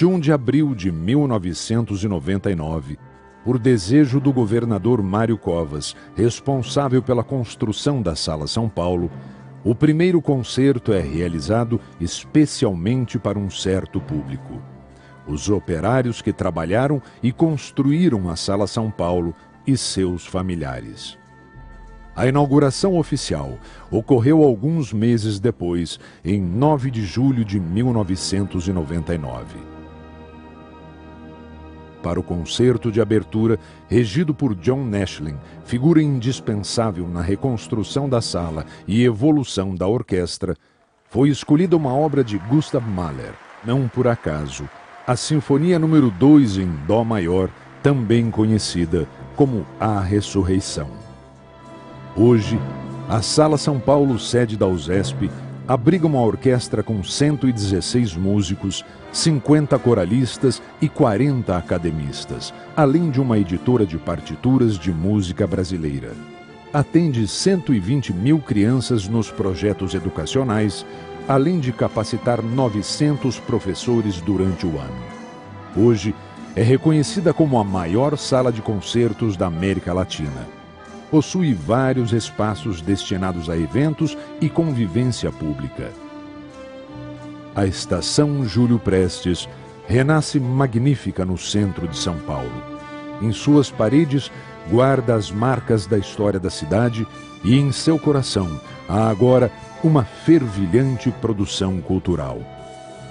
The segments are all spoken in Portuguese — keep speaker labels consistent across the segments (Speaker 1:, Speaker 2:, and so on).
Speaker 1: 21 de abril de 1999, por desejo do governador Mário Covas, responsável pela construção da Sala São Paulo, o primeiro concerto é realizado especialmente para um certo público: os operários que trabalharam e construíram a Sala São Paulo e seus familiares. A inauguração oficial ocorreu alguns meses depois, em 9 de julho de 1999. Para o concerto de abertura, regido por John Nashling, figura indispensável na reconstrução da sala e evolução da orquestra, foi escolhida uma obra de Gustav Mahler, não por acaso, a Sinfonia número 2 em Dó maior, também conhecida como A Ressurreição. Hoje, a Sala São Paulo, sede da USESP, abriga uma orquestra com 116 músicos, 50 coralistas e 40 academistas, além de uma editora de partituras de música brasileira. Atende 120 mil crianças nos projetos educacionais, além de capacitar 900 professores durante o ano. Hoje, é reconhecida como a maior sala de concertos da América Latina. Possui vários espaços destinados a eventos e convivência pública. A Estação Júlio Prestes renasce magnífica no centro de São Paulo. Em suas paredes, guarda as marcas da história da cidade e em seu coração há agora uma fervilhante produção cultural.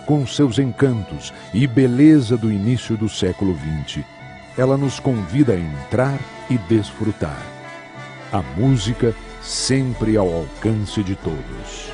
Speaker 1: Com seus encantos e beleza do início do século XX, ela nos convida a entrar e desfrutar. A música sempre ao alcance de todos.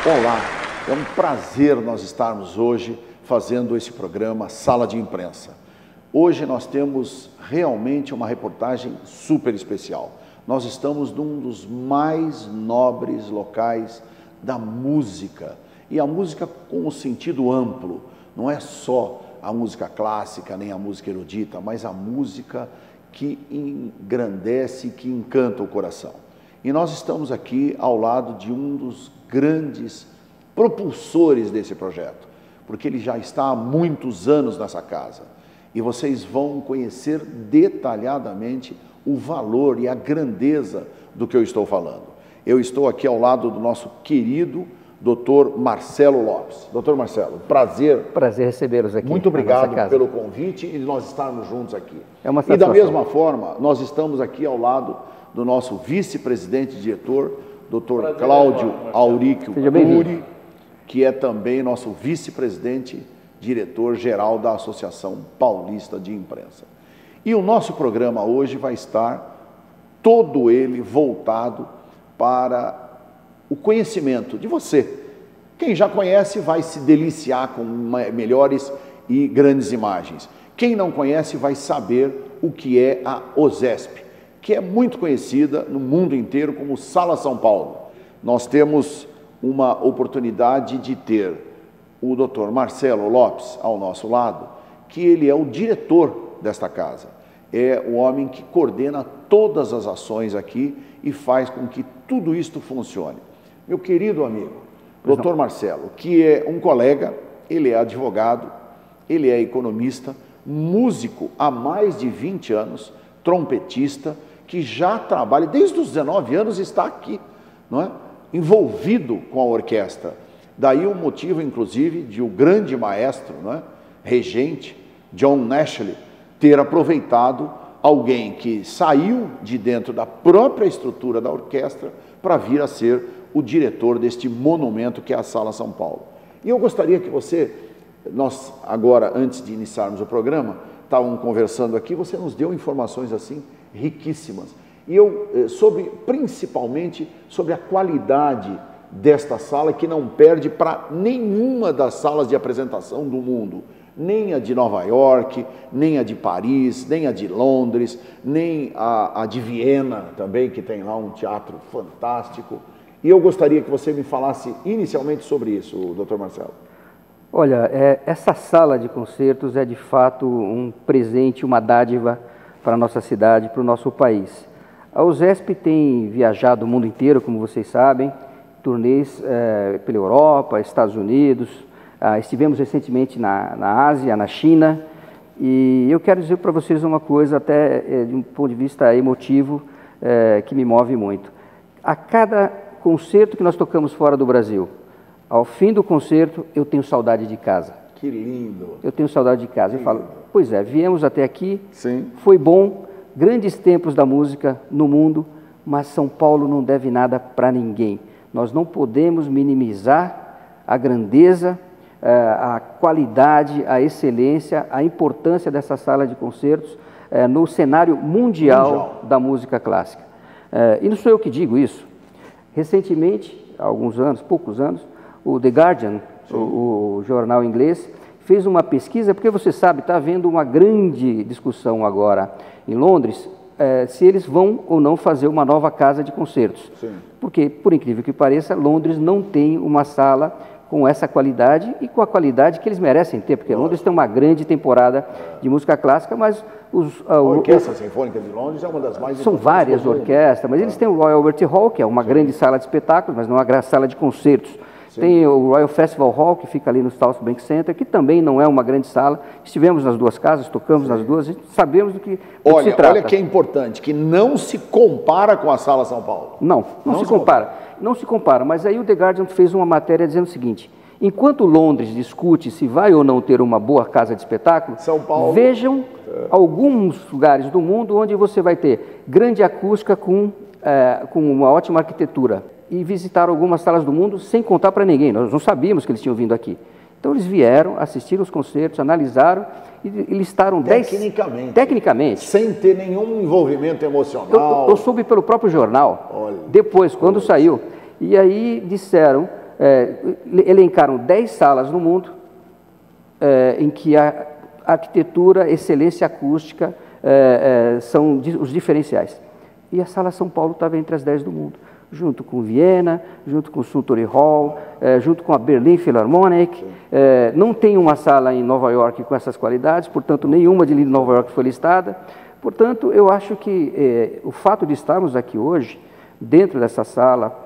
Speaker 2: Olá, é um prazer nós estarmos hoje fazendo esse programa Sala de Imprensa. Hoje nós temos realmente uma reportagem super especial. Nós estamos num dos mais nobres locais da música. E a música com o sentido amplo, não é só a música clássica nem a música erudita, mas a música que engrandece, que encanta o coração. E nós estamos aqui ao lado de um dos grandes propulsores desse projeto, porque ele já está há muitos anos nessa casa. E vocês vão conhecer detalhadamente o valor e a grandeza do que eu estou falando. Eu estou aqui ao lado do nosso querido Dr. Marcelo Lopes. Dr. Marcelo, prazer.
Speaker 3: Prazer recebê-los aqui.
Speaker 2: Muito obrigado pelo convite e de nós estarmos juntos aqui.
Speaker 3: É uma satisfação.
Speaker 2: E da mesma forma, nós estamos aqui ao lado do nosso vice-presidente diretor, Dr. Cláudio Auríquio Cury, que é também nosso vice-presidente diretor-geral da Associação Paulista de Imprensa. E o nosso programa hoje vai estar todo ele voltado para o conhecimento de você. Quem já conhece vai se deliciar com melhores e grandes imagens. Quem não conhece vai saber o que é a OSESP, que é muito conhecida no mundo inteiro como Sala São Paulo. Nós temos uma oportunidade de ter o Dr. Marcelo Lopes ao nosso lado, que ele é o diretor desta casa. É o homem que coordena todas as ações aqui e faz com que tudo isto funcione. Meu querido amigo, Dr. Marcelo, que é um colega, ele é advogado, ele é economista, músico há mais de 20 anos, trompetista, que já trabalha, desde os 19 anos está aqui, não é? Envolvido com a orquestra. Daí o motivo, inclusive, de o grande maestro, não é? Regente, John Nashley, ter aproveitado alguém que saiu de dentro da própria estrutura da orquestra para vir a ser o diretor deste monumento que é a Sala São Paulo. E eu gostaria que você, nós agora, antes de iniciarmos o programa, estávamos conversando aqui, você nos deu informações assim riquíssimas. E principalmente sobre a qualidade desta sala, que não perde para nenhuma das salas de apresentação do mundo. Nem a de Nova York, nem a de Paris, nem a de Londres, nem a de Viena também, que tem lá um teatro fantástico. E eu gostaria que você me falasse inicialmente sobre isso, Dr. Marcelo.
Speaker 3: Olha, essa sala de concertos é de fato um presente, uma dádiva para a nossa cidade, para o nosso país. A OSESP tem viajado o mundo inteiro, como vocês sabem, turnês pela Europa, Estados Unidos, estivemos recentemente na Ásia, na China, e eu quero dizer para vocês uma coisa, até de um ponto de vista emotivo, que me move muito. A cada concerto que nós tocamos fora do Brasil, ao fim do concerto, eu tenho saudade de casa.
Speaker 2: Que lindo! Eu
Speaker 3: tenho saudade de casa. Eu falo, pois é, viemos até aqui,
Speaker 2: sim,
Speaker 3: foi bom, grandes tempos da música no mundo, mas São Paulo não deve nada para ninguém. Nós não podemos minimizar a grandeza, a qualidade, a excelência, a importância dessa sala de concertos no cenário mundial da música clássica. E não sou eu que digo isso. Recentemente, há alguns anos, poucos anos, o The Guardian, o jornal inglês, fez uma pesquisa, porque você sabe, está havendo uma grande discussão agora em Londres, se eles vão ou não fazer uma nova casa de concertos.
Speaker 2: Sim.
Speaker 3: Porque, por incrível que pareça, Londres não tem uma sala com essa qualidade e com a qualidade que eles merecem ter, porque Londres tem uma grande temporada de música clássica, mas
Speaker 2: a Orquestra Sinfônica de Londres é uma das mais importantes.
Speaker 3: São várias orquestras, mas eles têm o Royal Albert Hall, que é uma grande sala de espetáculos, mas não uma sala de concertos. Sim. Tem o Royal Festival Hall, que fica ali no South Bank Center, que também não é uma grande sala. Estivemos nas duas casas, tocamos nas duas, sabemos do que se trata.
Speaker 2: Olha que é importante, que não se compara com a Sala São Paulo.
Speaker 3: Não se compara. Não se compara, mas aí o The Guardian fez uma matéria dizendo o seguinte: enquanto Londres discute se vai ou não ter uma boa casa de espetáculo,
Speaker 2: São Paulo,
Speaker 3: vejam alguns lugares do mundo onde você vai ter grande acústica com uma ótima arquitetura. E visitaram algumas salas do mundo sem contar para ninguém. Nós não sabíamos que eles tinham vindo aqui. Então eles vieram, assistiram os concertos, analisaram e listaram 10... Tecnicamente.
Speaker 2: Sem ter nenhum envolvimento emocional.
Speaker 3: Eu soube pelo próprio jornal.
Speaker 2: Olha,
Speaker 3: depois, quando saiu. E aí disseram, elencaram 10 salas no mundo em que a arquitetura, excelência acústica são os diferenciais. E a Sala São Paulo estava entre as 10 do mundo, junto com Viena, junto com o Suntory Hall, junto com a Berlin Philharmonic. Não tem uma sala em Nova York com essas qualidades, portanto, nenhuma de Nova York foi listada. Portanto, eu acho que o fato de estarmos aqui hoje, dentro dessa sala,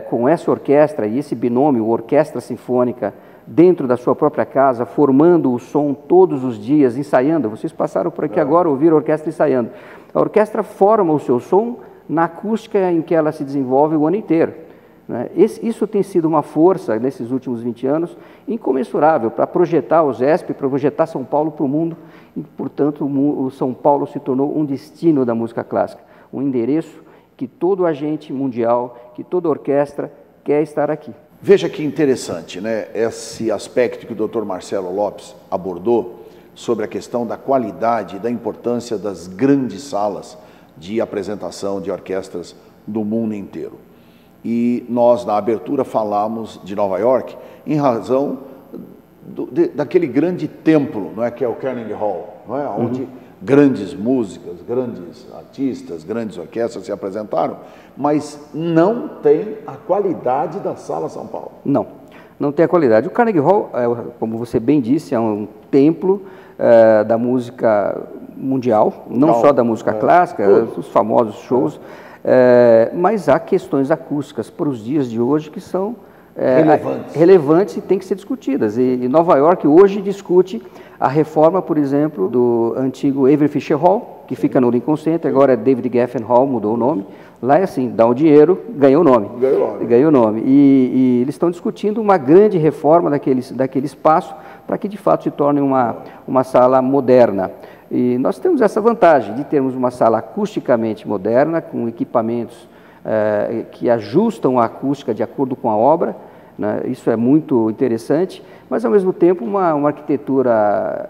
Speaker 3: com essa orquestra e esse binômio, orquestra sinfônica, dentro da sua própria casa, formando o som todos os dias, ensaiando. Vocês passaram por aqui agora, ouviram a orquestra ensaiando. A orquestra forma o seu som na acústica em que ela se desenvolve o ano inteiro. Isso tem sido uma força, nesses últimos 20 anos, incomensurável para projetar o OSESP, para projetar São Paulo para o mundo, e, portanto, o São Paulo se tornou um destino da música clássica, um endereço que todo agente mundial, que toda orquestra quer estar aqui.
Speaker 2: Veja que interessante, né? Esse aspecto que o Dr. Marcelo Lopes abordou sobre a questão da qualidade e da importância das grandes salas de apresentação de orquestras do mundo inteiro. E nós, na abertura, falamos de Nova York em razão daquele grande templo, não é, que é o Carnegie Hall, não é? Onde grandes músicas, grandes artistas, grandes orquestras se apresentaram, mas não tem a qualidade da Sala São Paulo.
Speaker 3: Não tem a qualidade. O Carnegie Hall, como você bem disse, é um templo da música mundial, não só da música clássica, os famosos shows, mas há questões acústicas para os dias de hoje que são relevantes e têm que ser discutidas. E Nova York hoje discute a reforma, por exemplo, do antigo Avery Fisher Hall, que fica no Lincoln Center, agora é David Geffen Hall, mudou o nome. Lá é assim, dá o dinheiro, ganha o nome. Ganha o nome. E eles estão discutindo uma grande reforma daquele espaço para que de fato se torne uma sala moderna. E nós temos essa vantagem de termos uma sala acusticamente moderna, com equipamentos que ajustam a acústica de acordo com a obra, né? Isso é muito interessante, mas ao mesmo tempo uma arquitetura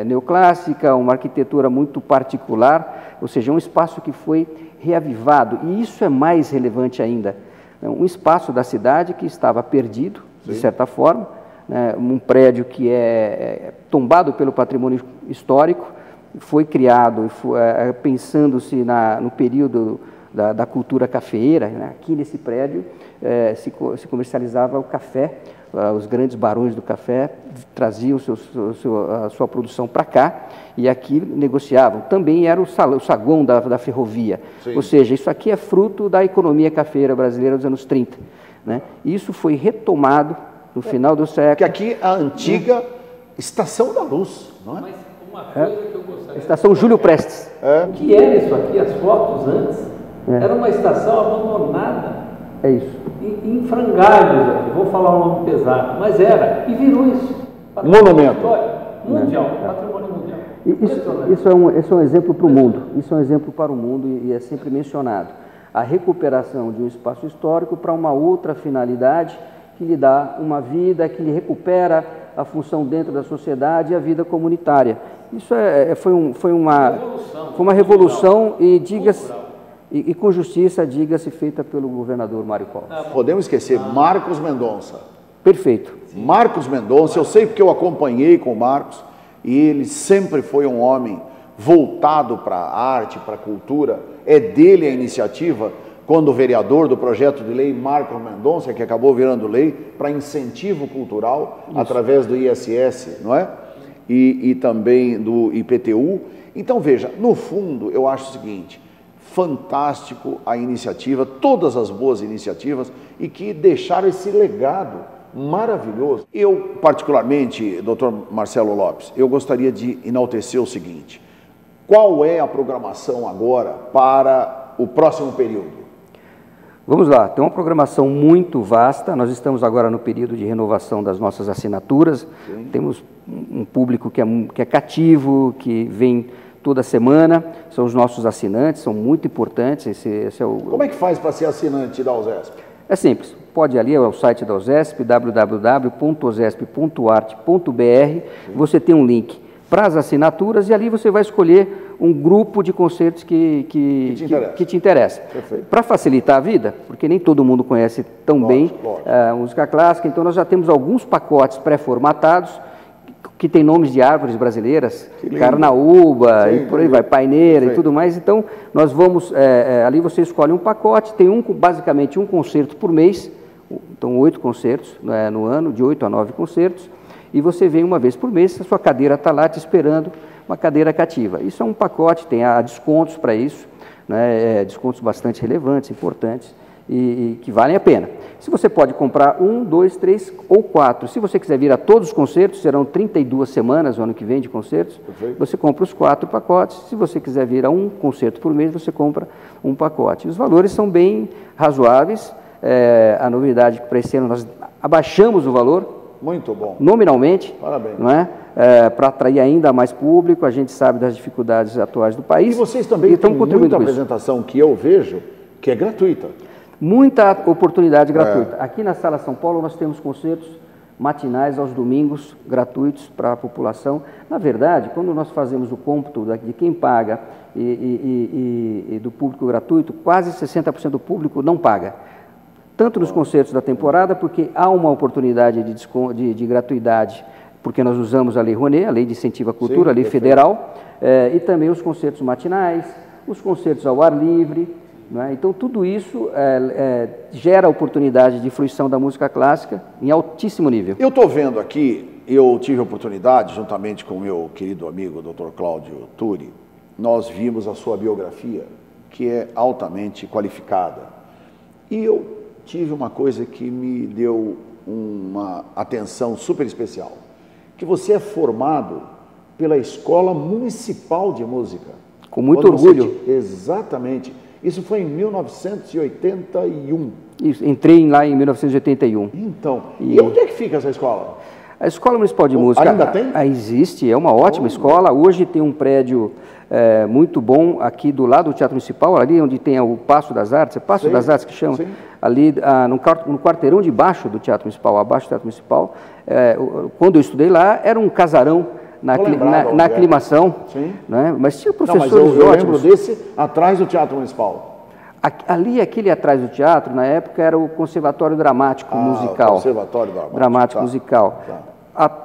Speaker 3: neoclássica, uma arquitetura muito particular, ou seja, um espaço que foi reavivado, e isso é mais relevante ainda, um espaço da cidade que estava perdido, de certa forma, né? Um prédio que é tombado pelo patrimônio histórico, foi criado pensando-se no período da cultura cafeeira, né? Aqui nesse prédio se comercializava o café, os grandes barões do café traziam a sua produção para cá e aqui negociavam. Também era o saguão da ferrovia, ou seja, isso aqui é fruto da economia cafeeira brasileira dos anos 30. Né? Isso foi retomado no final do século.
Speaker 2: Que aqui a antiga Estação da Luz, não é?
Speaker 4: Mas uma coisa que eu gostaria...
Speaker 3: Estação Júlio Prestes.
Speaker 4: O que era isso aqui? As fotos antes... Era uma estação abandonada.
Speaker 3: É isso.
Speaker 4: Em frangalhos aqui, vou falar um nome pesado, mas era, e virou isso.
Speaker 2: Monumento.
Speaker 4: Mundial, patrimônio mundial.
Speaker 3: Isso é um exemplo para o mundo. Isso é um exemplo para o mundo e é sempre mencionado. A recuperação de um espaço histórico para uma outra finalidade que lhe dá uma vida, que lhe recupera a função dentro da sociedade e a vida comunitária. Isso foi uma revolução e diga-se... E com justiça, diga-se, feita pelo governador Mário Covas.
Speaker 2: Podemos esquecer Marcos Mendonça.
Speaker 3: Perfeito.
Speaker 2: Marcos Mendonça, eu sei porque eu acompanhei com o Marcos, e ele sempre foi um homem voltado para a arte, para a cultura. É dele a iniciativa, quando o vereador do projeto de lei, Marcos Mendonça, que acabou virando lei, para incentivo cultural, através do ISS, não é? E também do IPTU. Então, veja, no fundo, eu acho o seguinte... Fantástico a iniciativa, todas as boas iniciativas e que deixaram esse legado maravilhoso. Eu, particularmente, Dr. Marcelo Lopes, eu gostaria de enaltecer o seguinte: qual é a programação agora para o próximo período?
Speaker 3: Vamos lá, tem uma programação muito vasta, nós estamos agora no período de renovação das nossas assinaturas, temos um público que é cativo, que vem... toda semana, são os nossos assinantes, são muito importantes. Esse é
Speaker 2: Como é que faz para ser assinante da USESP?
Speaker 3: É simples, pode ir ali ao site da USESP, www.osesp.art.br, você tem um link para as assinaturas e ali você vai escolher um grupo de concertos que te interessa. Para facilitar a vida, porque nem todo mundo conhece tão bem a música clássica, então nós já temos alguns pacotes pré-formatados, que tem nomes de árvores brasileiras, carnaúba, e por aí vai, paineira e tudo mais. Então, nós vamos, ali você escolhe um pacote, tem basicamente um concerto por mês, então 8 concertos no ano, de 8 a 9 concertos, e você vem uma vez por mês, a sua cadeira está lá te esperando, uma cadeira cativa. Isso é um pacote, tem descontos para isso, né, descontos bastante relevantes, importantes, e que valem a pena. Se você pode comprar 1, 2, 3 ou 4, se você quiser vir a todos os concertos, serão 32 semanas o ano que vem de concertos, você compra os 4 pacotes, se você quiser vir a um concerto por mês, você compra um pacote. Os valores são bem razoáveis, a novidade para esse ano nós abaixamos o valor,
Speaker 2: muito bom,
Speaker 3: nominalmente,
Speaker 2: parabéns,
Speaker 3: não é? Para atrair ainda mais público, a gente sabe das dificuldades atuais do país.
Speaker 2: E vocês também têm muita apresentação que eu vejo que é gratuita.
Speaker 3: Muita oportunidade gratuita. Aqui na Sala São Paulo nós temos concertos matinais aos domingos, gratuitos para a população. Na verdade, quando nós fazemos o cômputo de quem paga e do público gratuito, quase 60% do público não paga. Tanto nos concertos da temporada, porque há uma oportunidade de gratuidade porque nós usamos a Lei Rouanet, a Lei de Incentivo à Cultura, a Lei Federal, e também os concertos matinais, os concertos ao ar livre, né? Então tudo isso gera oportunidade de fruição da música clássica em altíssimo nível.
Speaker 2: Eu estou vendo aqui, eu tive a oportunidade, juntamente com o meu querido amigo Dr. Cláudio Turi, nós vimos a sua biografia, que é altamente qualificada. E eu tive uma coisa que me deu uma atenção super especial, que você é formado pela Escola Municipal de Música.
Speaker 3: Com muito orgulho.
Speaker 2: Exatamente. Isso foi em 1981.
Speaker 3: Isso, entrei lá em 1981.
Speaker 2: Então, e onde é que fica essa escola?
Speaker 3: A Escola Municipal de Música
Speaker 2: ainda tem?
Speaker 3: Existe, é uma ótima escola. Hoje tem um prédio muito bom aqui do lado do Teatro Municipal, ali onde tem o Paço das Artes, é Paço das Artes que chama, ali no quarteirão de baixo do Teatro Municipal, abaixo do Teatro Municipal. Quando eu estudei lá, era um casarão na aclimação, né? Mas tinha professores ótimos.
Speaker 2: Eu lembro desse atrás do Teatro Municipal.
Speaker 3: Ali, aquele atrás do teatro, na época, era o Conservatório Dramático Musical.
Speaker 2: Conservatório Dramático
Speaker 3: Musical.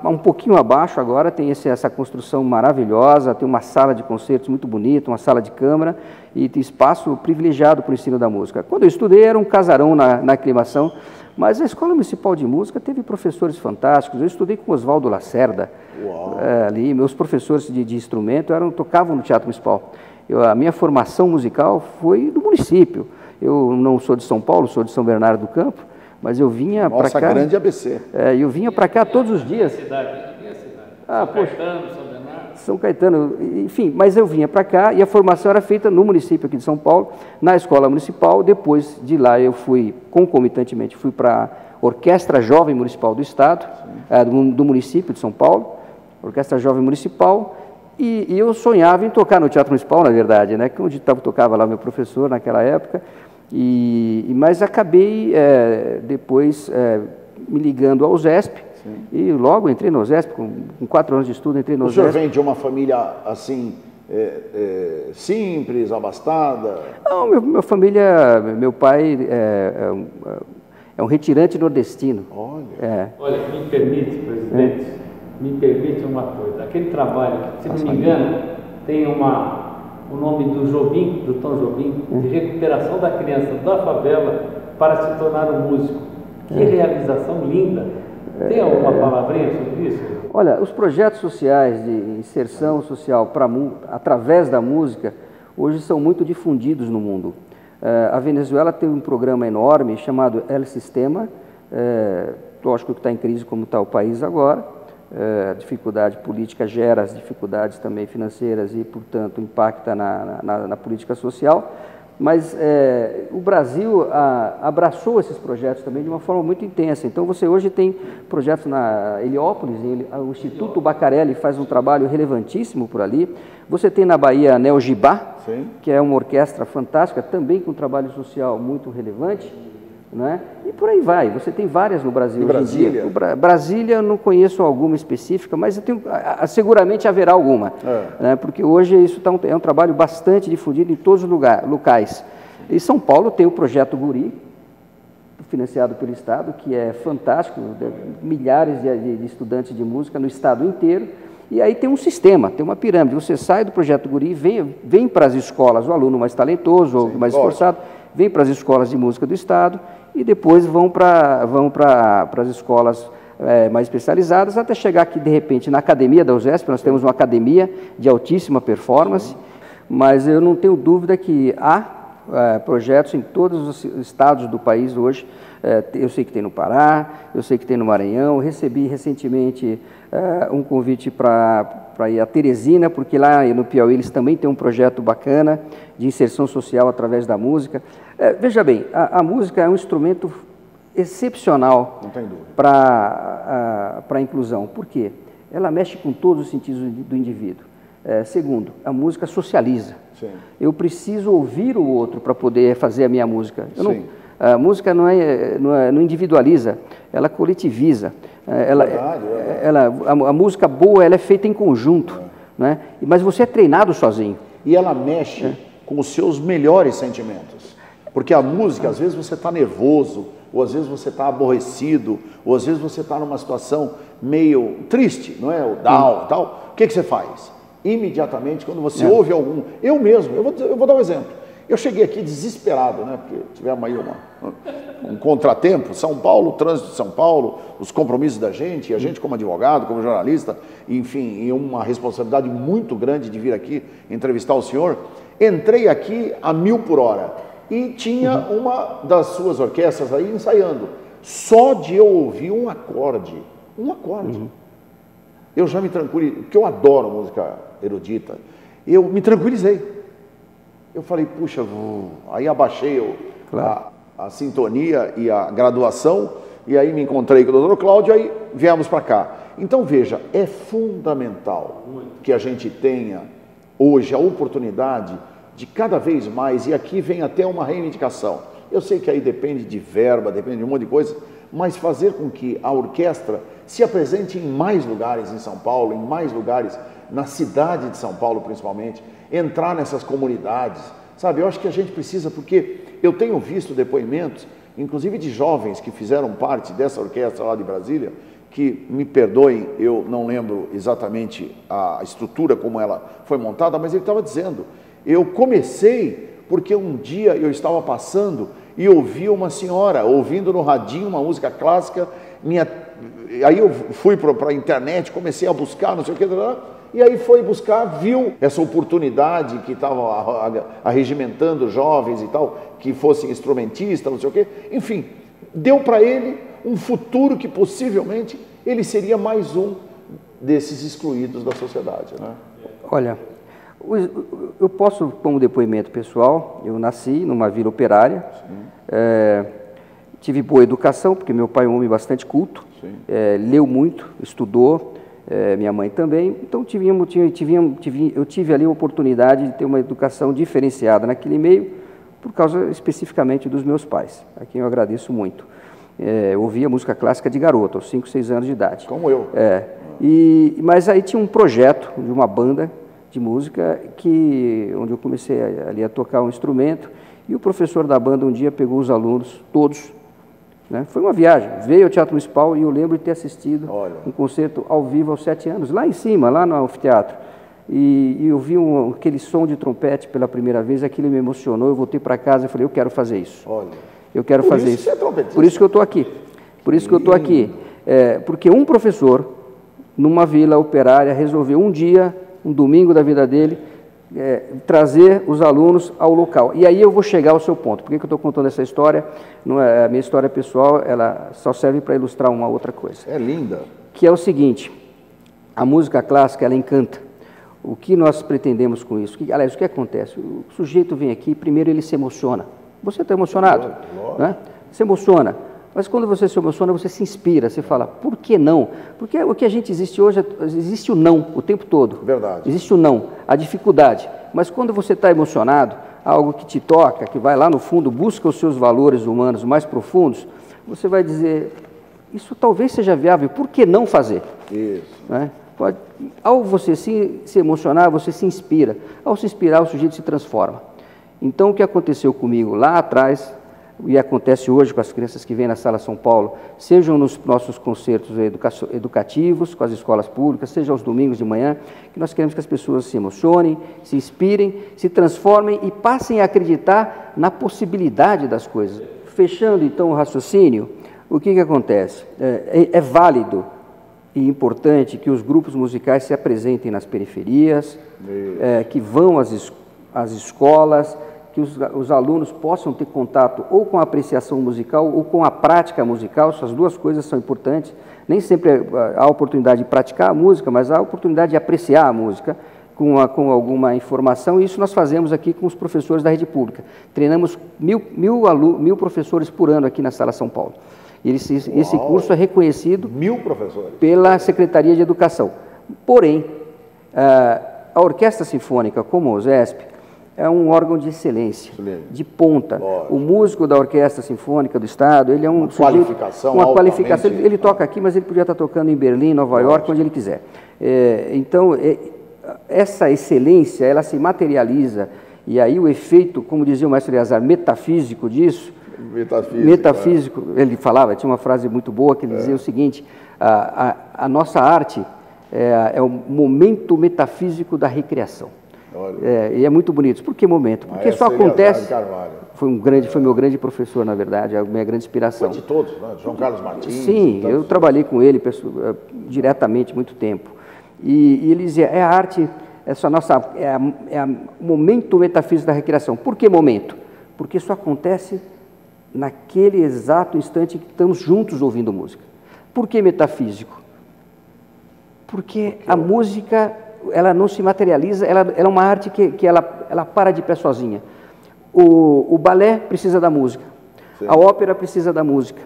Speaker 3: Um pouquinho abaixo agora tem essa construção maravilhosa, tem uma sala de concertos muito bonita, uma sala de câmara e tem espaço privilegiado para o ensino da música. Quando eu estudei era um casarão na aclimação, mas a Escola Municipal de Música teve professores fantásticos. Eu estudei com Oswaldo Lacerda, ali, meus professores de instrumento tocavam no Teatro Municipal. A minha formação musical foi do município. Eu não sou de São Paulo, sou de São Bernardo do Campo, mas eu vinha para cá.
Speaker 2: Nossa grande ABC.
Speaker 3: Eu vinha para cá todos os dias.
Speaker 4: Minha cidade. São Caetano, São Bernardo.
Speaker 3: São Caetano, enfim, mas eu vinha para cá e a formação era feita no município aqui de São Paulo, na Escola Municipal. Depois de lá eu fui, concomitantemente, fui para a Orquestra Jovem Municipal do Estado, do município de São Paulo, Orquestra Jovem Municipal. E eu sonhava em tocar no Teatro Municipal, na verdade, né? Onde tocava lá meu professor naquela época. Mas acabei depois me ligando ao ZESP. E logo entrei no ZESP, com 4 anos de estudo, entrei no ZESP.
Speaker 2: O senhor vem de uma família assim, simples, abastada?
Speaker 3: Não, minha família, meu pai é um retirante nordestino.
Speaker 4: Olha, me permite, presidente, me permite uma coisa. Aquele trabalho, se não me engano, tem o nome do Jobim, do Tom Jobim, de recuperação da criança da favela para se tornar um músico. Que realização linda! Tem alguma palavrinha sobre isso?
Speaker 3: Olha, os projetos sociais de inserção social através da música, hoje são muito difundidos no mundo. A Venezuela tem um programa enorme chamado El Sistema, lógico que está em crise como está o país agora, a dificuldade política gera as dificuldades também financeiras e, portanto, impacta na política social. Mas o Brasil abraçou esses projetos também de uma forma muito intensa. Então, você hoje tem projetos na Heliópolis, o Instituto Bacarelli faz um trabalho relevantíssimo por ali. Você tem na Bahia a Neo Gibá, que é uma orquestra fantástica, também com um trabalho social muito relevante. Né? E por aí vai, você tem várias no Brasil hoje em dia. Brasília eu não conheço alguma específica, mas seguramente haverá alguma, né? Porque hoje isso é um trabalho bastante difundido em todos os locais. E São Paulo tem o projeto Guri, financiado pelo Estado, que é fantástico, milhares de estudantes de música no estado inteiro. E aí tem um sistema, tem uma pirâmide, você sai do projeto Guri, vem para as escolas, o aluno mais talentoso, ou mais esforçado, vem para as escolas de música do Estado e depois vão para as escolas mais especializadas, até chegar aqui, de repente, na academia da USESP. Nós temos uma academia de altíssima performance, mas eu não tenho dúvida que há projetos em todos os estados do país hoje. Eu sei que tem no Pará, eu sei que tem no Maranhão. Recebi recentemente um convite para ir a Teresina, porque lá no Piauí eles também têm um projeto bacana de inserção social através da música. Veja bem, a música é um instrumento excepcional para a inclusão. Por quê? Ela mexe com todos os sentidos do indivíduo. Segundo, a música socializa. Eu preciso ouvir o outro para poder fazer a minha música. A música não individualiza, ela coletiviza. A música boa ela é feita em conjunto, né? Mas você é treinado sozinho.
Speaker 2: E ela mexe com os seus melhores sentimentos. Porque a música, às vezes você está nervoso, ou às vezes você está aborrecido, ou às vezes você está numa situação meio triste, não é? O down e tal. O que você faz? Imediatamente, quando você ouve algum... Eu mesmo, eu vou dar um exemplo. Eu cheguei aqui desesperado, né? Porque tivemos aí um contratempo. São Paulo, o trânsito de São Paulo, os compromissos da gente, e a gente como advogado, como jornalista, enfim, e uma responsabilidade muito grande de vir aqui entrevistar o senhor. Entrei aqui a 1000 por hora e tinha uma das suas orquestras aí ensaiando. Só de eu ouvir um acorde, eu já me tranquilizei, porque eu adoro música erudita, eu me tranquilizei. Eu falei, puxa, aí abaixei a sintonia e a graduação, e aí me encontrei com o doutor Cláudio, aí viemos para cá. Então, veja, é fundamental que a gente tenha hoje a oportunidade de cada vez mais, e aqui vem até uma reivindicação. Eu sei que aí depende de verba, depende de um monte de coisa, mas fazer com que a orquestra se apresente em mais lugares em São Paulo, em mais lugares na cidade de São Paulo principalmente, entrar nessas comunidades, sabe? Eu acho que a gente precisa, porque eu tenho visto depoimentos, inclusive de jovens que fizeram parte dessa orquestra lá de Brasília, que, me perdoem, eu não lembro exatamente a estrutura como ela foi montada, mas ele estava dizendo, eu comecei porque um dia eu estava passando e ouvi uma senhora ouvindo no radinho uma música clássica, aí eu fui para a internet, comecei a buscar, não sei o que, e aí foi buscar, viu essa oportunidade que estava arregimentando jovens e tal, que fossem instrumentistas, não sei o quê, enfim, deu para ele um futuro que possivelmente ele seria mais um desses excluídos da sociedade, né?
Speaker 3: Olha, eu posso, como depoimento pessoal, eu nasci numa vila operária, tive boa educação, porque meu pai é um homem bastante culto, leu muito, estudou, minha mãe também, então eu tive ali a oportunidade de ter uma educação diferenciada naquele meio, por causa especificamente dos meus pais, a quem eu agradeço muito. Eu ouvia música clássica de garoto, aos 5, 6 anos de idade.
Speaker 2: Como eu.
Speaker 3: Mas aí tinha um projeto de uma banda de música onde eu comecei ali a tocar um instrumento, e o professor da banda um dia pegou os alunos, todos, né? Foi uma viagem, veio ao Teatro Municipal e eu lembro de ter assistido um concerto ao vivo aos 7 anos, lá em cima, lá no anfiteatro. E eu vi aquele som de trompete pela primeira vez, aquilo me emocionou, eu voltei para casa e falei, eu quero fazer isso. Eu quero fazer isso. Por isso que eu estou aqui. Por isso que eu estou aqui. Porque um professor, numa vila operária, resolveu um dia, um domingo da vida dele, trazer os alunos ao local. E aí eu vou chegar ao seu ponto. Por que eu estou contando essa história? Não é, a minha história pessoal, ela só serve para ilustrar uma outra coisa.
Speaker 2: É linda.
Speaker 3: Que é o seguinte, a música clássica, ela encanta. O que nós pretendemos com isso? Aliás, o que acontece? O sujeito vem aqui, primeiro ele se emociona. Você está emocionado? Né? Se emociona. Mas quando você se emociona, você se inspira, você fala, por que não? Porque o que a gente existe hoje, existe o não o tempo todo.
Speaker 2: Verdade.
Speaker 3: Existe o não, a dificuldade. Mas quando você está emocionado, algo que te toca, que vai lá no fundo, busca os seus valores humanos mais profundos, você vai dizer, isso talvez seja viável, por que não fazer?
Speaker 2: Isso.
Speaker 3: Né? Ao você se emocionar, você se inspira. Ao se inspirar, o sujeito se transforma. Então, o que aconteceu comigo lá atrás, e acontece hoje com as crianças que vêm na Sala São Paulo, sejam nos nossos concertos educativos, com as escolas públicas, seja aos domingos de manhã, que nós queremos que as pessoas se emocionem, se inspirem, se transformem e passem a acreditar na possibilidade das coisas. Fechando, então, o raciocínio, o que acontece? É válido e importante que os grupos musicais se apresentem nas periferias, que vão às escolas, que os alunos possam ter contato ou com a apreciação musical ou com a prática musical, essas duas coisas são importantes. Nem sempre há oportunidade de praticar a música, mas há oportunidade de apreciar a música com alguma informação, e isso nós fazemos aqui com os professores da rede pública. Treinamos mil professores por ano aqui na Sala São Paulo. Esse curso é reconhecido
Speaker 2: 1000 professores
Speaker 3: pela Secretaria de Educação. Porém, a Orquestra Sinfônica, como a OSESP, é um órgão de excelência, de ponta. Lógico. O músico da Orquestra Sinfônica do Estado, ele é uma qualificação. Ele toca aqui, mas ele podia estar tocando em Berlim, Nova York, onde ele quiser. Então, essa excelência, ela se materializa E aí o efeito, como dizia o mestre Eleazar, metafísico disso, metafísico, ele falava, tinha uma frase muito boa que ele dizia o seguinte, a nossa arte é o momento metafísico da recreação. E é muito bonito. Por que momento? Porque só acontece... Foi meu grande professor, na verdade, a minha grande inspiração.
Speaker 2: Foi de todos, né? João Carlos Martins.
Speaker 3: Sim, eu trabalhei com ele diretamente muito tempo. E ele dizia, a arte, o momento metafísico da recreação. Por que momento? Porque isso acontece naquele exato instante que estamos juntos ouvindo música. Por que metafísico? Porque a música, ela não se materializa, ela é uma arte que ela para de pé sozinha. O balé precisa da música, a ópera precisa da música,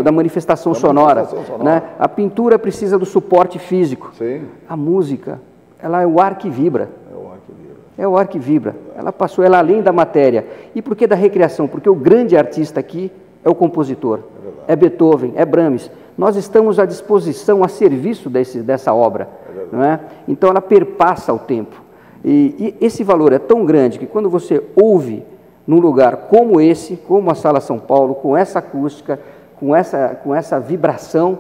Speaker 3: da manifestação sonora, né? A pintura precisa do suporte físico. Sim. A música, ela é o ar que vibra. É o ar que vibra. Ela passou, ela além da matéria. E por que da recreação? Porque o grande artista aqui é o compositor, é Beethoven, é Brahms. Nós estamos à disposição, a serviço dessa obra. Não é? Então ela perpassa o tempo. E esse valor é tão grande que quando você ouve num lugar como esse, como a Sala São Paulo, com essa acústica, com essa vibração,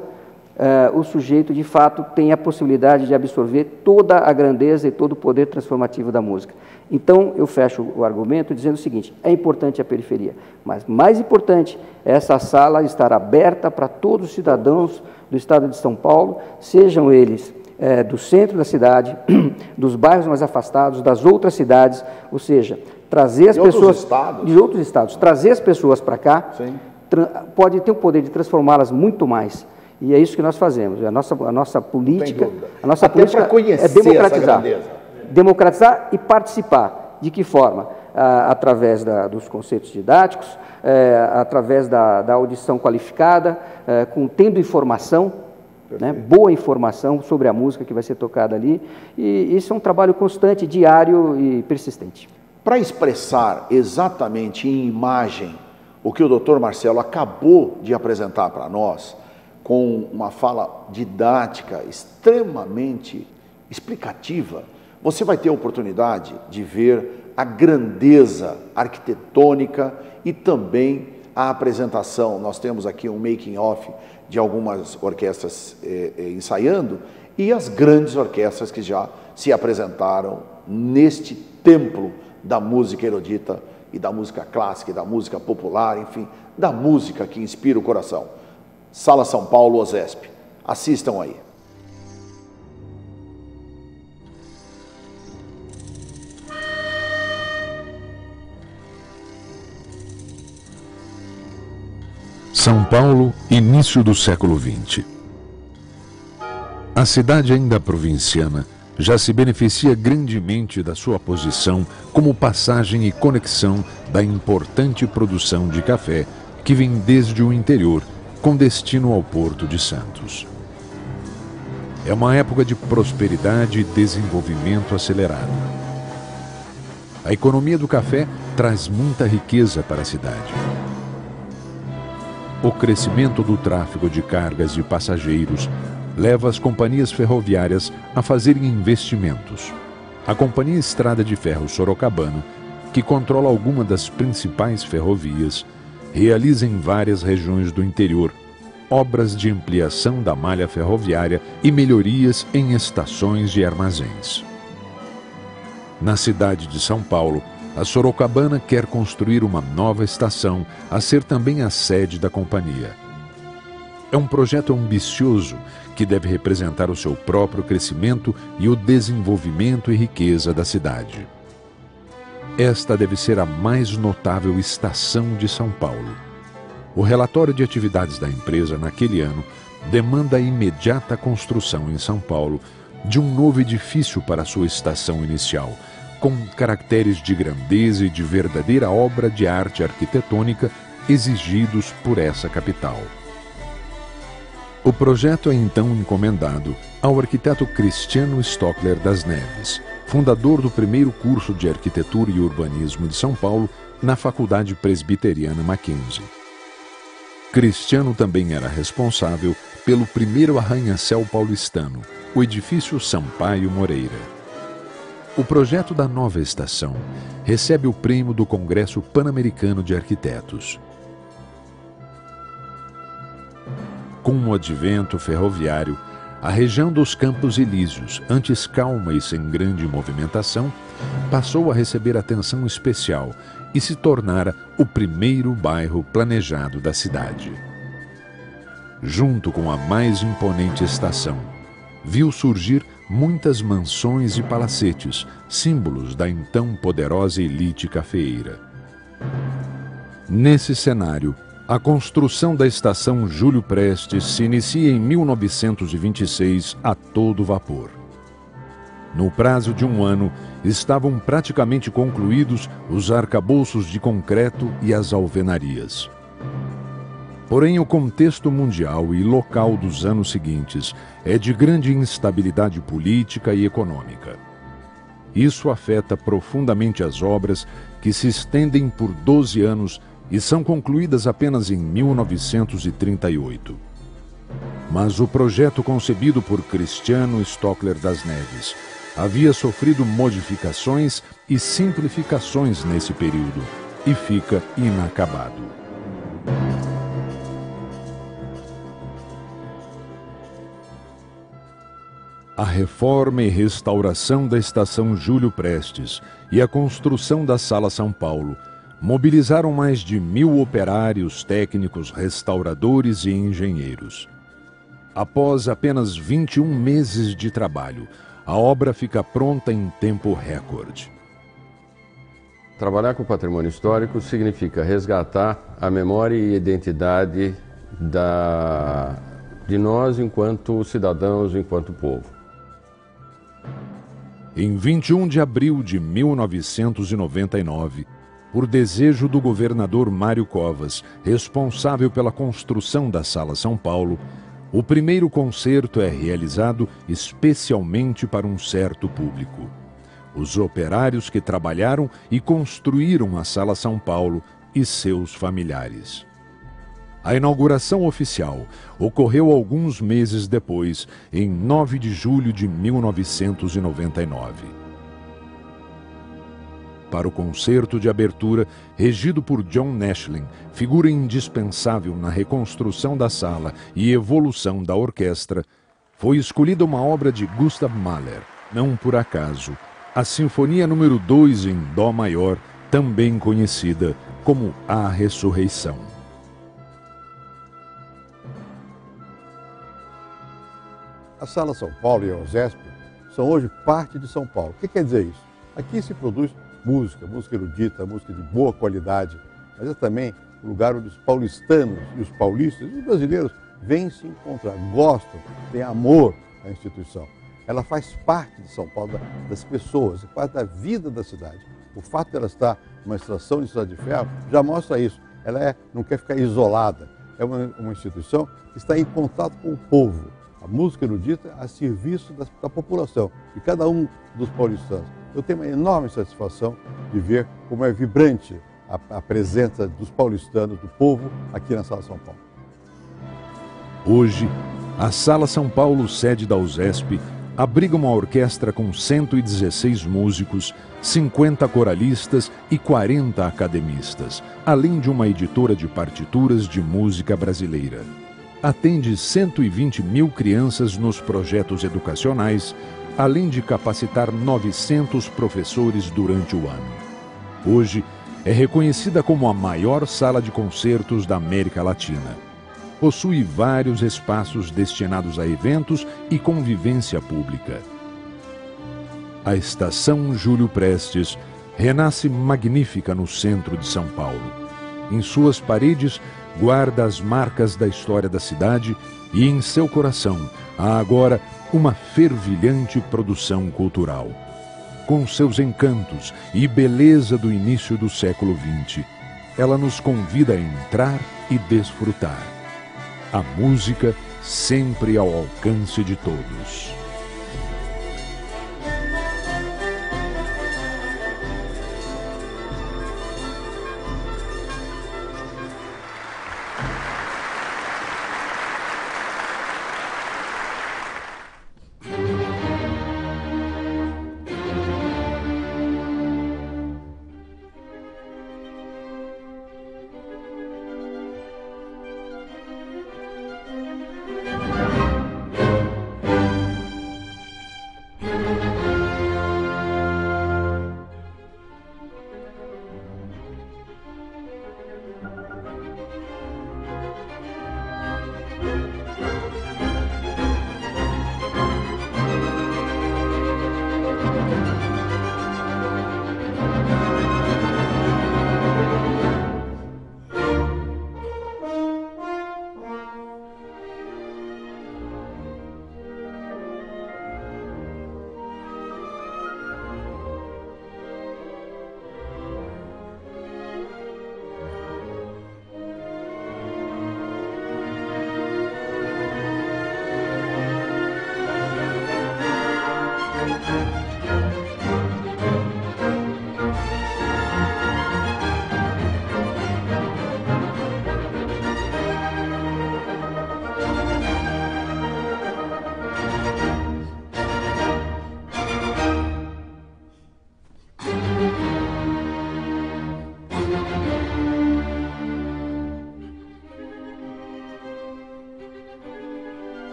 Speaker 3: o sujeito de fato tem a possibilidade de absorver toda a grandeza e todo o poder transformativo da música. Então eu fecho o argumento dizendo o seguinte, é importante a periferia, mas mais importante é essa sala estar aberta para todos os cidadãos do estado de São Paulo, sejam eles do centro da cidade, dos bairros mais afastados, das outras cidades, ou seja, trazer as pessoas de outros estados, trazer as pessoas para cá, pode ter o poder de transformá-las muito mais. E é isso que nós fazemos. A nossa política, é democratizar. Democratizar e participar. De que forma? Através dos conceitos didáticos, através da audição qualificada, tendo informação, né, boa informação sobre a música que vai ser tocada ali, e isso é um trabalho constante, diário e persistente.
Speaker 2: Para expressar exatamente em imagem o que o Dr. Marcelo acabou de apresentar para nós, com uma fala didática extremamente explicativa, você vai ter a oportunidade de ver a grandeza arquitetônica e também a apresentação. Nós temos aqui um making-of de algumas orquestras ensaiando e as grandes orquestras que já se apresentaram neste templo da música erudita e da música clássica e da música popular, enfim, da música que inspira o coração. Sala São Paulo, OSESP. Assistam aí.
Speaker 1: São Paulo, início do século XX. A cidade ainda provinciana já se beneficia grandemente da sua posição como passagem e conexão da importante produção de café que vem desde o interior, com destino ao Porto de Santos. É uma época de prosperidade e desenvolvimento acelerado. A economia do café traz muita riqueza para a cidade. O crescimento do tráfego de cargas e passageiros leva as companhias ferroviárias a fazerem investimentos. A Companhia Estrada de Ferro Sorocabana, que controla alguma das principais ferrovias, realiza em várias regiões do interior obras de ampliação da malha ferroviária e melhorias em estações e armazéns. Na cidade de São Paulo, a Sorocabana quer construir uma nova estação a ser também a sede da companhia. É um projeto ambicioso que deve representar o seu próprio crescimento e o desenvolvimento e riqueza da cidade. Esta deve ser a mais notável estação de São Paulo. O relatório de atividades da empresa naquele ano demanda a imediata construção em São Paulo de um novo edifício para sua estação inicial, com caracteres de grandeza e de verdadeira obra de arte arquitetônica exigidos por essa capital. O projeto é então encomendado ao arquiteto Cristiano Stockler das Neves, fundador do primeiro curso de Arquitetura e Urbanismo de São Paulo na Faculdade Presbiteriana Mackenzie. Cristiano também era responsável pelo primeiro arranha-céu paulistano, o edifício Sampaio Moreira. O projeto da nova estação recebe o prêmio do Congresso Pan-Americano de Arquitetos. Com o advento ferroviário, a região dos Campos Elíseos, antes calma e sem grande movimentação, passou a receber atenção especial e se tornara o primeiro bairro planejado da cidade. Junto com a mais imponente estação, viu surgir muitas mansões e palacetes, símbolos da então poderosa elite cafeeira. Nesse cenário, a construção da estação Júlio Prestes se inicia em 1926 a todo vapor. No prazo de um ano, estavam praticamente concluídos os arcabouços de concreto e as alvenarias. Porém, o contexto mundial e local dos anos seguintes é de grande instabilidade política e econômica. Isso afeta profundamente as obras, que se estendem por 12 anos e são concluídas apenas em 1938. Mas o projeto concebido por Cristiano Stockler das Neves havia sofrido modificações e simplificações nesse período e fica inacabado. A reforma e restauração da estação Júlio Prestes e a construção da Sala São Paulo mobilizaram mais de 1.000 operários, técnicos, restauradores e engenheiros. Após apenas 21 meses de trabalho, a obra fica pronta em tempo recorde.
Speaker 5: Trabalhar com patrimônio histórico significa resgatar a memória e identidade de nós enquanto cidadãos, enquanto povo.
Speaker 1: Em 21 de abril de 1999, por desejo do governador Mário Covas, responsável pela construção da Sala São Paulo, o primeiro concerto é realizado especialmente para um certo público: os operários que trabalharam e construíram a Sala São Paulo e seus familiares. A inauguração oficial ocorreu alguns meses depois, em 9 de julho de 1999. Para o concerto de abertura, regido por John Nashling, figura indispensável na reconstrução da sala e evolução da orquestra, foi escolhida uma obra de Gustav Mahler, não por acaso, a Sinfonia número 2 em Dó maior, também conhecida como A Ressurreição.
Speaker 6: A Sala São Paulo e a USESP são hoje parte de São Paulo. O que quer dizer isso? Aqui se produz música erudita, música de boa qualidade, mas é também o lugar onde os paulistanos e os paulistas e os brasileiros vêm se encontrar, gostam, têm amor à instituição. Ela faz parte de São Paulo, das pessoas, faz parte da vida da cidade. O fato de ela estar numa estação de estrada de ferro já mostra isso. Ela não quer ficar isolada, é uma instituição que está em contato com o povo. A música erudita a serviço da população, de cada um dos paulistanos. Eu tenho uma enorme satisfação de ver como é vibrante a presença dos paulistanos, do povo, aqui na Sala São Paulo.
Speaker 1: Hoje, a Sala São Paulo, sede da USESP, abriga uma orquestra com 116 músicos, 50 coralistas e 40 academistas, além de uma editora de partituras de música brasileira. Atende 120 mil crianças nos projetos educacionais, além de capacitar 900 professores durante o ano. Hoje, é reconhecida como a maior sala de concertos da América Latina. Possui vários espaços destinados a eventos e convivência pública. A Estação Júlio Prestes renasce magnífica no centro de São Paulo. Em suas paredes, guarda as marcas da história da cidade e em seu coração há agora uma fervilhante produção cultural. Com seus encantos e beleza do início do século XX, ela nos convida a entrar e desfrutar. A música sempre ao alcance de todos.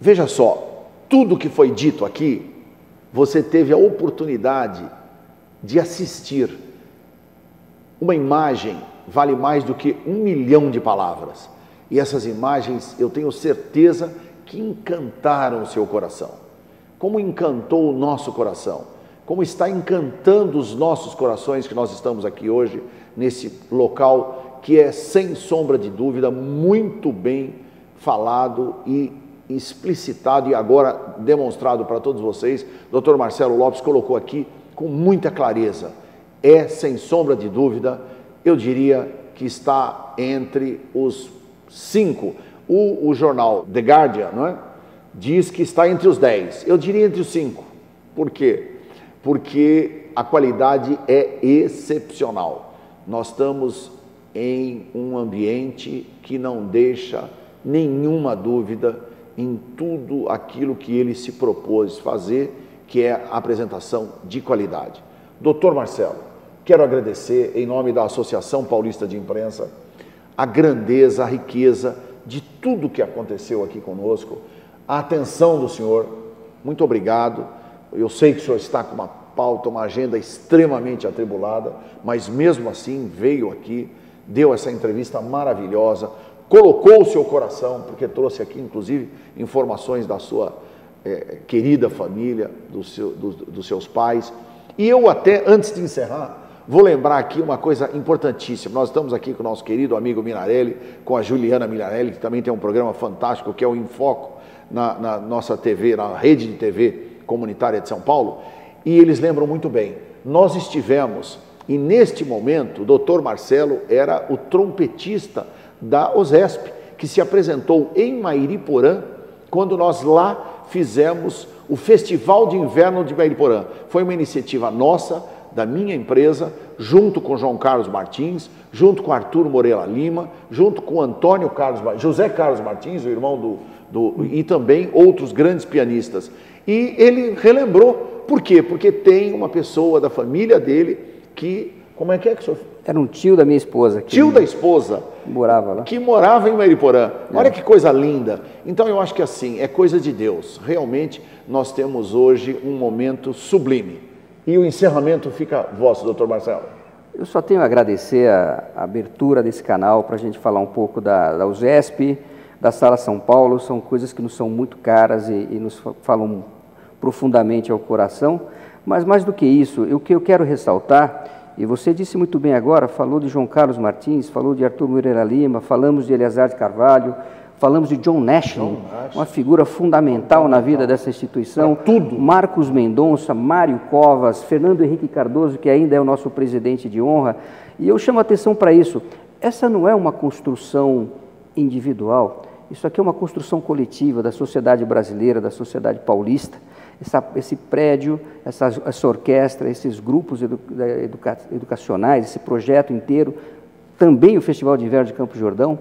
Speaker 2: Veja só, tudo que foi dito aqui, você teve a oportunidade de assistir. Uma imagem vale mais do que 1 milhão de palavras. E essas imagens, eu tenho certeza que encantaram o seu coração. Como encantou o nosso coração. Como está encantando os nossos corações que nós estamos aqui hoje, nesse local que é, sem sombra de dúvida, muito bem falado e explicitado e agora demonstrado para todos vocês. Dr. Marcelo Lopes colocou aqui com muita clareza. É, sem sombra de dúvida, eu diria que está entre os 5. O jornal The Guardian, não é? Diz que está entre os 10. Eu diria entre os 5. Por quê? Porque a qualidade é excepcional. Nós estamos em um ambiente que não deixa nenhuma dúvida em tudo aquilo que ele se propôs fazer, que é a apresentação de qualidade. Doutor Marcelo, quero agradecer, em nome da Associação Paulista de Imprensa, a grandeza, a riqueza de tudo que aconteceu aqui conosco, a atenção do senhor. Muito obrigado. Eu sei que o senhor está com uma pauta, uma agenda extremamente atribulada, mas mesmo assim veio aqui, deu essa entrevista maravilhosa, colocou o seu coração, porque trouxe aqui, inclusive, informações da sua querida família, dos seus pais. E eu até, antes de encerrar, vou lembrar aqui uma coisa importantíssima. Nós estamos aqui com o nosso querido amigo Minarelli, com a Juliana Minarelli, que também tem um programa fantástico, que é o Infoco, na nossa TV, na rede de TV comunitária de São Paulo, e eles lembram muito bem. Nós estivemos, e neste momento, o doutor Marcelo era o trompetista da OSESP, que se apresentou em Mairiporã, quando nós lá fizemos o Festival de Inverno de Mairiporã. Foi uma iniciativa nossa, da minha empresa, junto com João Carlos Martins, junto com Arthur Moreira Lima, junto com José Carlos Martins, o irmão e também outros grandes pianistas. E ele relembrou, por quê? Porque tem uma pessoa da família dele que, como é que o senhor...
Speaker 3: Era um tio da minha esposa.
Speaker 2: Tio da esposa.
Speaker 3: Morava lá.
Speaker 2: Que morava em Mairiporã. Olha que coisa linda. Então eu acho que assim, é coisa de Deus. Realmente nós temos hoje um momento sublime. E o encerramento fica vosso, doutor Marcelo.
Speaker 3: Eu só tenho a agradecer a abertura desse canal para a gente falar um pouco da USESP, da Sala São Paulo. São coisas que nos são muito caras e nos falam profundamente ao coração. Mas mais do que isso, o que eu quero ressaltar, e você disse muito bem agora, falou de João Carlos Martins, falou de Arthur Moreira Lima, falamos de Eleazar de Carvalho, falamos de John Nashling, uma figura fundamental na vida dessa instituição.
Speaker 2: Tudo.
Speaker 3: Marcos Mendonça, Mário Covas, Fernando Henrique Cardoso, que ainda é o nosso presidente de honra. E eu chamo a atenção para isso. Essa não é uma construção individual, isso aqui é uma construção coletiva da sociedade brasileira, da sociedade paulista. Esse prédio, essa orquestra, esses grupos educacionais, esse projeto inteiro, também o Festival de Inverno de Campos do Jordão,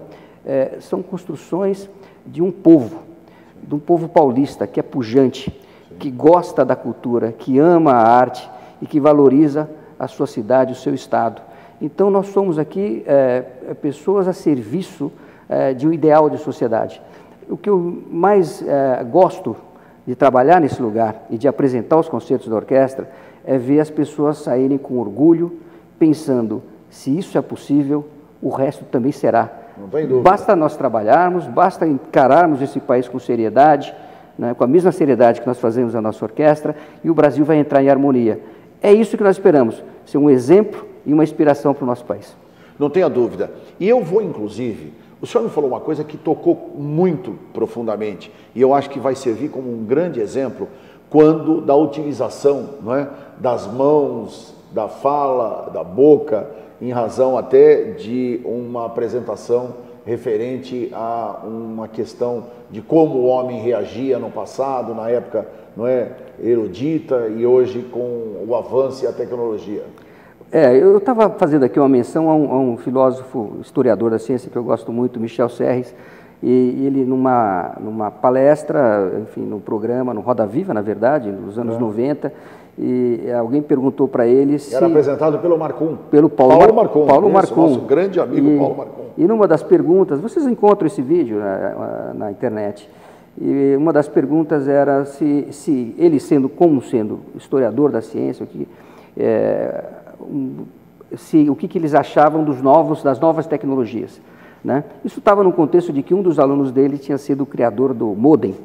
Speaker 3: são construções de um povo paulista, que é pujante, que gosta da cultura, que ama a arte e que valoriza a sua cidade, o seu estado. Então, nós somos aqui pessoas a serviço de um ideal de sociedade. O que eu mais gosto de trabalhar nesse lugar e de apresentar os concertos da orquestra é ver as pessoas saírem com orgulho, pensando, se isso é possível, o resto também será.
Speaker 2: Não tem dúvida.
Speaker 3: Basta nós trabalharmos, basta encararmos esse país com seriedade, né, com a mesma seriedade que nós fazemos na nossa orquestra, e o Brasil vai entrar em harmonia. É isso que nós esperamos, ser um exemplo e uma inspiração para o nosso país.
Speaker 2: Não tenha dúvida. E eu vou, inclusive, o senhor me falou uma coisa que tocou muito profundamente, e eu acho que vai servir como um grande exemplo quando da utilização, não é, das mãos, da fala, da boca, em razão até de uma apresentação referente a uma questão de como o homem reagia no passado, na época, não é, erudita, e hoje com o avanço e a tecnologia.
Speaker 3: Eu estava fazendo aqui uma menção a um filósofo, historiador da ciência que eu gosto muito, Michel Serres, e ele numa palestra, enfim, no programa, no Roda Viva, na verdade, nos anos 90, e alguém perguntou para ele se...
Speaker 2: Era apresentado pelo Marcum.
Speaker 3: Pelo Paulo Marcum.
Speaker 2: Paulo Marcum. Nosso grande amigo Paulo Marcum.
Speaker 3: E numa das perguntas, vocês encontram esse vídeo na internet, E uma das perguntas era se ele, sendo historiador da ciência, o que eles achavam das novas tecnologias, né? Isso estava no contexto de que um dos alunos dele tinha sido o criador do modem,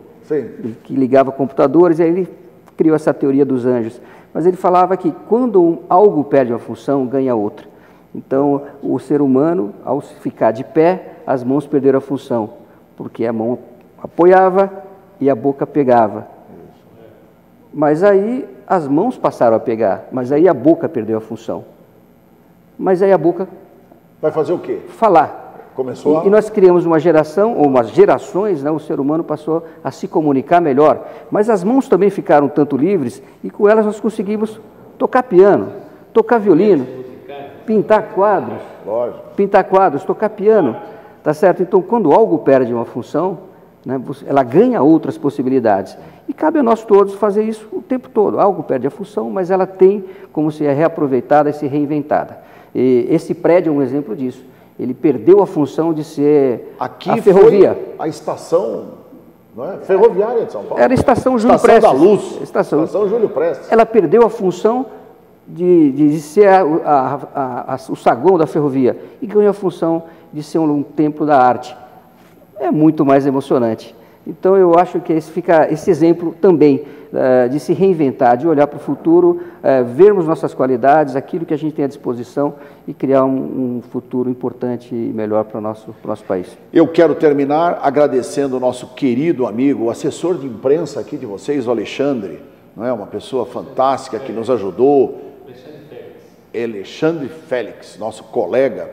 Speaker 3: que ligava computadores, e aí ele criou essa teoria dos anjos. Mas ele falava que quando algo perde uma função, ganha outra. Então, o ser humano, ao ficar de pé, as mãos perderam a função, porque a mão apoiava e a boca pegava. Mas aí as mãos passaram a pegar, mas aí a boca perdeu a função. Mas aí a boca...
Speaker 2: Vai fazer o quê?
Speaker 3: Falar.
Speaker 2: Começou
Speaker 3: E nós criamos uma geração, ou umas gerações, né, o ser humano passou a se comunicar melhor. Mas as mãos também ficaram tanto livres, e com elas nós conseguimos tocar piano, tocar violino, pintar quadros, tocar piano, tá certo? Então, quando algo perde uma função, né, ela ganha outras possibilidades. E cabe a nós todos fazer isso o tempo todo. Algo perde a função, mas ela tem como ser reaproveitada e ser reinventada. E esse prédio é um exemplo disso. Ele perdeu a função de ser a ferrovia.
Speaker 2: Foi a estação, não é? Ferroviária de São Paulo.
Speaker 3: Era a estação Júlio Prestes.
Speaker 2: Estação da Luz.
Speaker 3: Estação
Speaker 2: Júlio Prestes.
Speaker 3: Ela perdeu a função de ser o saguão da ferrovia e ganhou a função de ser um templo da arte. É muito mais emocionante. Então, eu acho que fica esse exemplo também de se reinventar, de olhar para o futuro, vermos nossas qualidades, aquilo que a gente tem à disposição e criar um futuro importante e melhor para o nosso país.
Speaker 2: Eu quero terminar agradecendo o nosso querido amigo, o assessor de imprensa aqui de vocês, o Alexandre, não é? Uma pessoa fantástica que nos ajudou, Alexandre Félix, nosso colega,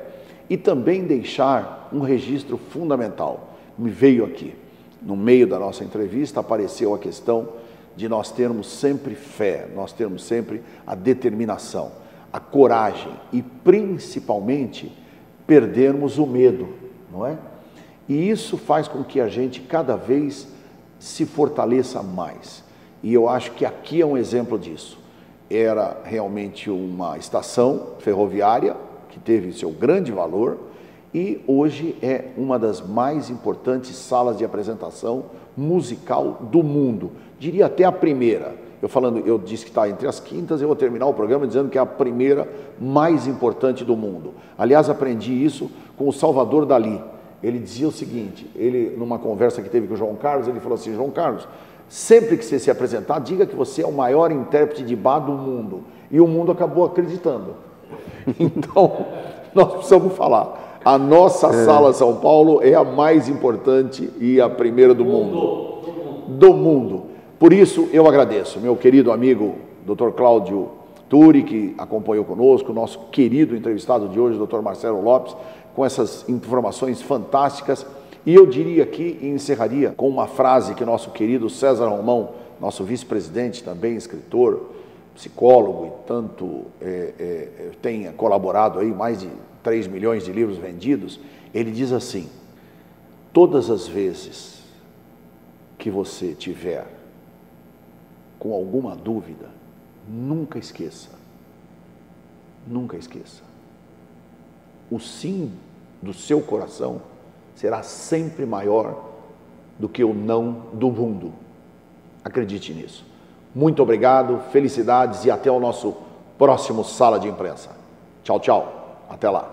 Speaker 2: e também deixar um registro fundamental. Me veio aqui, no meio da nossa entrevista, apareceu a questão de nós termos sempre fé, nós termos sempre a determinação, a coragem e, principalmente, perdermos o medo, não é? E isso faz com que a gente cada vez se fortaleça mais. E eu acho que aqui é um exemplo disso. Era realmente uma estação ferroviária que teve seu grande valor e hoje é uma das mais importantes salas de apresentação musical do mundo. Diria até a primeira. Eu disse que está entre as quintas, eu vou terminar o programa dizendo que é a primeira mais importante do mundo. Aliás, aprendi isso com o Salvador Dalí. Ele dizia o seguinte, numa conversa que teve com o João Carlos, ele falou assim: João Carlos, sempre que você se apresentar, diga que você é o maior intérprete de bar do mundo. E o mundo acabou acreditando. Então, nós precisamos falar. A nossa Sala São Paulo é a mais importante e a primeira do mundo. Do mundo. Por isso, eu agradeço, meu querido amigo Dr. Cláudio Turi, que acompanhou conosco, nosso querido entrevistado de hoje, Dr. Marcelo Lopes, com essas informações fantásticas. E eu diria aqui, e encerraria com uma frase que nosso querido César Romão, nosso vice-presidente, também escritor, psicólogo e tanto tenha colaborado aí, mais de 3 milhões de livros vendidos, ele diz assim: todas as vezes que você tiver com alguma dúvida, nunca esqueça, o sim do seu coração será sempre maior do que o não do mundo. Acredite nisso. Muito obrigado, felicidades e até o nosso próximo Sala de Imprensa. Tchau, tchau. Até lá.